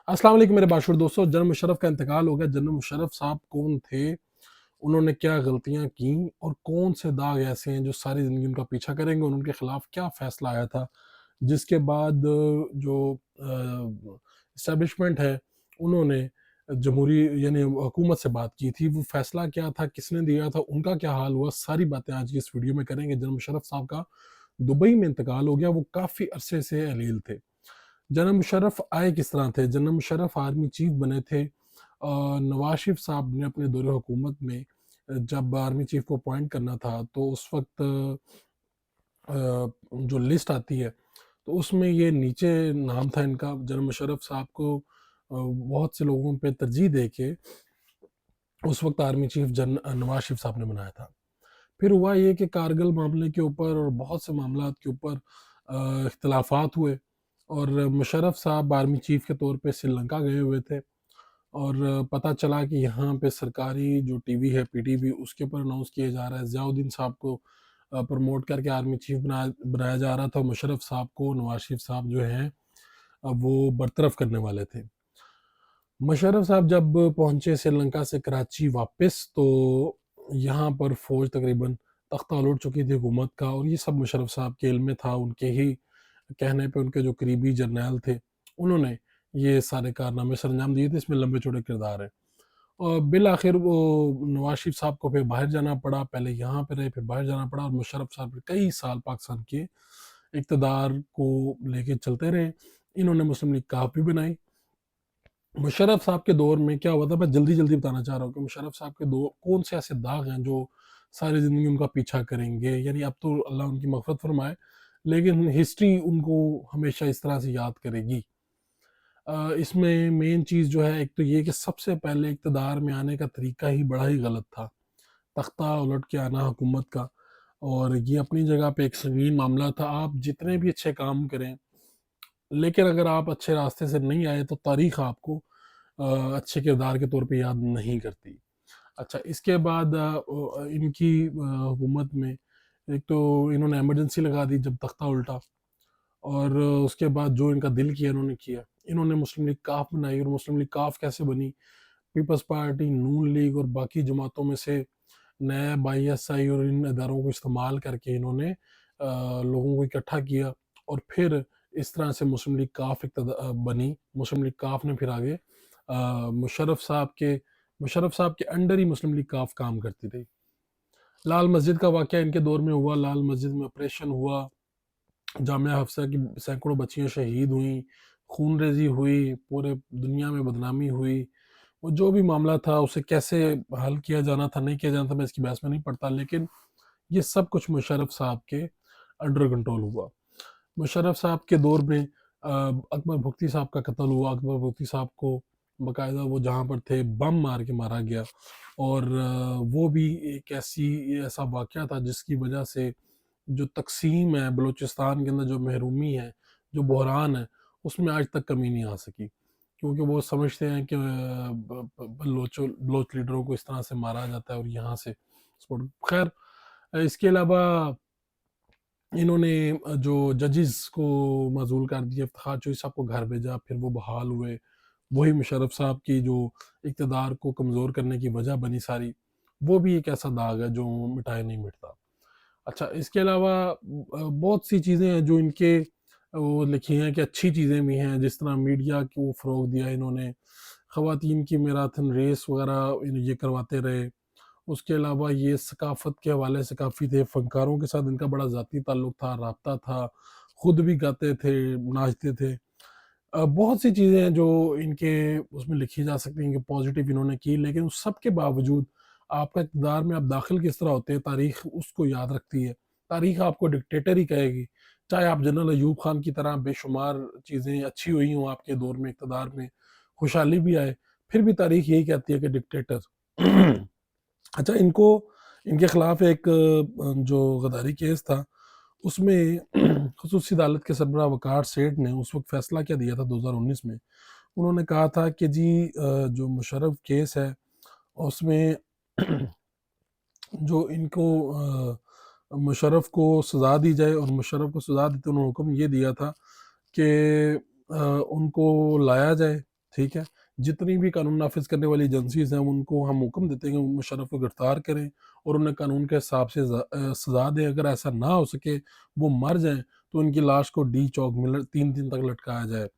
السلام علیکم میرے باشعور دوستوں، جنرل مشرف کا انتقال ہو گیا۔ جنرل مشرف صاحب کون تھے؟ انہوں نے کیا غلطیاں کیں اور کون سے داغ ایسے ہیں جو ساری زندگی ان کا پیچھا کریں گے، اور ان کے خلاف کیا فیصلہ آیا تھا جس کے بعد جو اسٹیبلشمنٹ ہے انہوں نے جمہوری یعنی حکومت سے بات کی تھی، وہ فیصلہ کیا تھا، کس نے دیا تھا، ان کا کیا حال ہوا، ساری باتیں آج کی اس ویڈیو میں کریں گے۔ جنرل مشرف صاحب کا دبئی میں انتقال ہو گیا، وہ کافی عرصے سے اہلیل تھے۔ جنرل مشرف آئے کس طرح تھے؟ جنرل مشرف آرمی چیف بنے تھے نواز شریف صاحب نے اپنے دور حکومت میں جب آرمی چیف کو اپوائنٹ کرنا تھا تو اس وقت جو لسٹ آتی ہے تو اس میں یہ نیچے نام تھا ان کا۔ جنرل مشرف صاحب کو بہت سے لوگوں پہ ترجیح دے کے اس وقت آرمی چیف نواز شریف صاحب نے بنایا تھا۔ پھر ہوا یہ کہ کارگل معاملے کے اوپر اور بہت سے معاملات کے اوپر اختلافات ہوئے، اور مشرف صاحب آرمی چیف کے طور پہ سری لنکا گئے ہوئے تھے، اور پتہ چلا کہ یہاں پہ سرکاری جو ٹی وی ہے پی ٹی وی، اس کے اوپر اناؤنس کیا جا رہا ہے ضیاء الدین صاحب کو پروموٹ کر کے آرمی چیف بنایا جا رہا تھا، مشرف صاحب کو نواز شریف صاحب جو ہیں وہ برطرف کرنے والے تھے۔ مشرف صاحب جب پہنچے سری لنکا سے کراچی واپس تو یہاں پر فوج تقریباً تختہ الٹ چکی تھی حکومت کا، اور یہ سب مشرف صاحب کے علم میں تھا۔ ان کے ہی کہنے پہ ان کے جو قریبی جرنیل تھے انہوں نے یہ سارے کارنامے سر انجام دیے تھے، اس میں لمبے چوڑے کردار ہیں۔ اور بالآخر وہ نواز شریف صاحب کو پھر باہر جانا پڑا، پہلے یہاں پہ رہے پھر باہر جانا پڑا، اور مشرف صاحب پھر کئی سال پاکستان کے اقتدار کو لے کے چلتے رہے۔ انہوں نے مسلم لیگ کاف بھی بنائی۔ مشرف صاحب کے دور میں کیا ہوا تھا، میں جلدی بتانا چاہ رہا ہوں کہ مشرف صاحب کے دور کون سے ایسے داغ ہیں جو ساری زندگی ان کا پیچھا کریں گے۔ یعنی اب تو اللہ ان کی مغفرت فرمائے، لیکن ہسٹری ان کو ہمیشہ اس طرح سے یاد کرے گی۔ اس میں مین چیز جو ہے، ایک تو یہ کہ سب سے پہلے اقتدار میں آنے کا طریقہ ہی بڑا ہی غلط تھا، تختہ الٹ کے آنا حکومت کا، اور یہ اپنی جگہ پہ ایک سنگین معاملہ تھا۔ آپ جتنے بھی اچھے کام کریں، لیکن اگر آپ اچھے راستے سے نہیں آئے تو تاریخ آپ کو اچھے کردار کے طور پہ یاد نہیں کرتی۔ اچھا، اس کے بعد ان کی حکومت میں ایک تو انہوں نے ایمرجنسی لگا دی جب تختہ الٹا، اور اس کے بعد جو ان کا دل کیا انہوں نے کیا۔ انہوں نے مسلم لیگ کاف بنائی، اور مسلم لیگ کاف کیسے بنی؟ پیپلز پارٹی، نون لیگ اور باقی جماعتوں میں سے نیب، آئی ایس آئی اور ان اداروں کو استعمال کر کے انہوں نے لوگوں کو اکٹھا کیا، اور پھر اس طرح سے مسلم لیگ کاف بنی۔ مسلم لیگ کاف نے پھر آگے مشرف صاحب کے انڈر ہی مسلم لیگ کاف کام کرتی رہی۔ لال مسجد کا واقعہ ان کے دور میں ہوا، لال مسجد میں آپریشن ہوا، جامعہ حفصہ کی سینکڑوں بچیاں شہید ہوئیں، خون ریزی ہوئی، پورے دنیا میں بدنامی ہوئی۔ وہ جو بھی معاملہ تھا اسے کیسے حل کیا جانا تھا، نہیں کیا جانا تھا، میں اس کی بحث میں نہیں پڑتا، لیکن یہ سب کچھ مشرف صاحب کے انڈر کنٹرول ہوا۔ مشرف صاحب کے دور میں اکبر بگٹی صاحب کا قتل ہوا۔ اکبر بگٹی صاحب کو باقاعدہ وہ جہاں پر تھے بم مار کے مارا گیا، اور وہ بھی ایک ایسا واقعہ تھا جس کی وجہ سے جو تقسیم ہے بلوچستان کے اندر، جو محرومی ہے، جو بحران ہے، اس میں آج تک کمی نہیں آ سکی، کیونکہ وہ سمجھتے ہیں کہ بلوچ لیڈروں کو اس طرح سے مارا جاتا ہے اور یہاں سے خیر۔ اس کے علاوہ انہوں نے جو ججز کو معزول کر دیا، افتخار چوہدری صاحب کو گھر بھیجا، پھر وہ بحال ہوئے۔ وہی مشرف صاحب کی جو اقتدار کو کمزور کرنے کی وجہ بنی ساری، وہ بھی ایک ایسا داغ ہے جو مٹائے نہیں مٹتا۔ اچھا، اس کے علاوہ بہت سی چیزیں ہیں جو ان کے وہ لکھی ہیں کہ اچھی چیزیں بھی ہیں، جس طرح میڈیا کو فروغ دیا انہوں نے، خواتین کی میراتھن ریس وغیرہ یہ کرواتے رہے۔ اس کے علاوہ یہ ثقافت کے حوالے ثقافی تھے، فنکاروں کے ساتھ ان کا بڑا ذاتی تعلق تھا، رابطہ تھا، خود بھی گاتے تھے، ناچتے تھے۔ بہت سی چیزیں ہیں جو ان کے اس میں لکھی جا سکتی ہیں کہ پازیٹیو انہوں نے کی، لیکن اس سب کے باوجود آپ کا اقتدار میں آپ داخل کس طرح ہوتے ہیں، تاریخ اس کو یاد رکھتی ہے۔ تاریخ آپ کو ڈکٹیٹر ہی کہے گی، چاہے آپ جنرل ایوب خان کی طرح بے شمار چیزیں اچھی ہوئی ہوں آپ کے دور میں، اقتدار میں خوشحالی بھی آئے، پھر بھی تاریخ یہی کہتی ہے کہ ڈکٹیٹر۔ اچھا، ان کے خلاف ایک جو غداری کیس تھا، اس میں خصوصی عدالت کے سربراہ وقار سیٹھ نے اس وقت فیصلہ کیا دیا تھا 2019 میں۔ انہوں نے کہا تھا کہ جی جو مشرف کیس ہے اس میں جو ان کو مشرف کو سزا دی جائے، اور مشرف کو سزا دیتے انہوں نے حکم یہ دیا تھا کہ ان کو لایا جائے، ٹھیک ہے؟ جتنی بھی قانون نافذ کرنے والی ایجنسیز ہیں ان کو ہم حکم دیتے ہیں کہ مشرف کو گرفتار کریں اور انہیں قانون کے حساب سے سزا دیں۔ اگر ایسا نہ ہو سکے، وہ مر جائیں، تو ان کی لاش کو ڈی چوک میں 3 دن تک لٹکایا جائے۔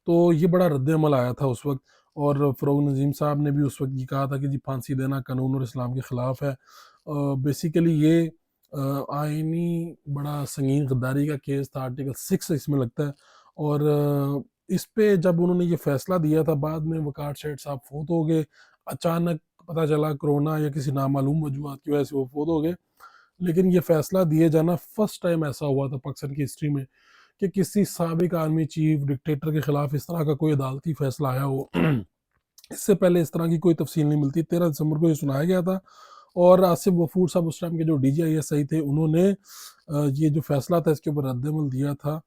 تو یہ بڑا رد عمل آیا تھا اس وقت، اور فروغ نظیم صاحب نے بھی اس وقت یہ کہا تھا کہ جی پھانسی دینا قانون اور اسلام کے خلاف ہے۔ بیسیکلی یہ آئینی بڑا سنگین غداری کا کیس تھا، آرٹیکل 6 اس میں لگتا ہے، اور اس پہ جب انہوں نے یہ فیصلہ دیا تھا، بعد میں وقار شیٹ صاحب فوت ہو گئے، اچانک پتہ چلا کرونا یا کسی نامعلوم وجوہات کی وجہ سے وہ فوت ہو گئے۔ لیکن یہ فیصلہ دیے جانا فرسٹ ٹائم ایسا ہوا تھا پاکستان کی ہسٹری میں کہ کسی سابق آرمی چیف ڈکٹیٹر کے خلاف اس طرح کا کوئی عدالتی فیصلہ آیا ہو۔ اس سے پہلے اس طرح کی کوئی تفصیل نہیں ملتی۔ 13 دسمبر کو یہ سنایا گیا تھا، اور آصف غفور صاحب اس ٹائم کے جو D G I S I تھے، انہوں نے یہ جو فیصلہ تھا اس کے اوپر رد عمل دیا تھا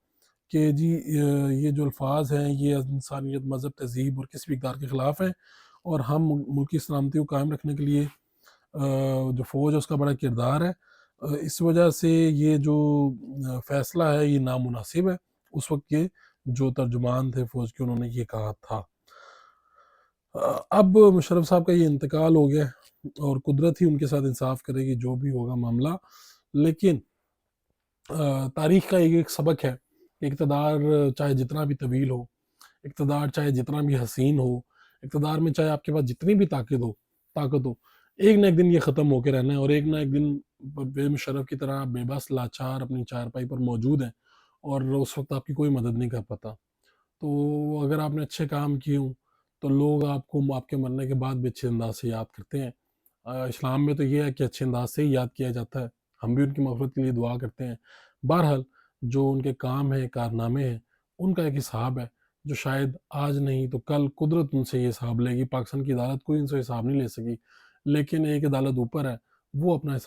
کہ جی یہ جو الفاظ ہیں یہ انسانیت، مذہب، تہذیب اور کسی بھی اقدار کے خلاف ہیں، اور ہم ملکی سلامتی کو قائم رکھنے کے لیے جو فوج ہے اس کا بڑا کردار ہے۔ اس وجہ سے یہ جو فیصلہ ہے یہ نامناسب ہے۔ اس وقت کے جو ترجمان تھے فوج کے، انہوں نے یہ کہا تھا۔ اب مشرف صاحب کا یہ انتقال ہو گیا، اور قدرت ہی ان کے ساتھ انصاف کرے گی جو بھی ہوگا معاملہ۔ لیکن تاریخ کا ایک سبق ہے کہ اقتدار چاہے جتنا بھی طویل ہو، اقتدار چاہے جتنا بھی حسین ہو، اقتدار میں چاہے آپ کے پاس جتنی بھی طاقت ہو، ایک نہ ایک دن یہ ختم ہو کے رہنا ہے، اور ایک نہ ایک دن بے مشرف کی طرح بے بس لاچار اپنی چارپائی پر موجود ہیں، اور اس وقت آپ کی کوئی مدد نہیں کر پاتا۔ تو اگر آپ نے اچھے کام کیے ہوں تو لوگ آپ کو آپ کے مرنے کے بعد بھی اچھے انداز سے یاد کرتے ہیں۔ اسلام میں تو یہ ہے کہ اچھے انداز سے ہی یاد کیا جاتا ہے، ہم بھی ان کی مغفرت کے لیے دعا کرتے ہیں۔ بہرحال جو ان کے کام ہیں، کارنامے ہیں، ان کا ایک حساب ہے جو شاید آج نہیں تو کل قدرت ان سے یہ حساب لے گی۔ پاکستان کی عدالت کوئی ان سے حساب نہیں لے سکی، لیکن ایک عدالت اوپر ہے، وہ اپنا حساب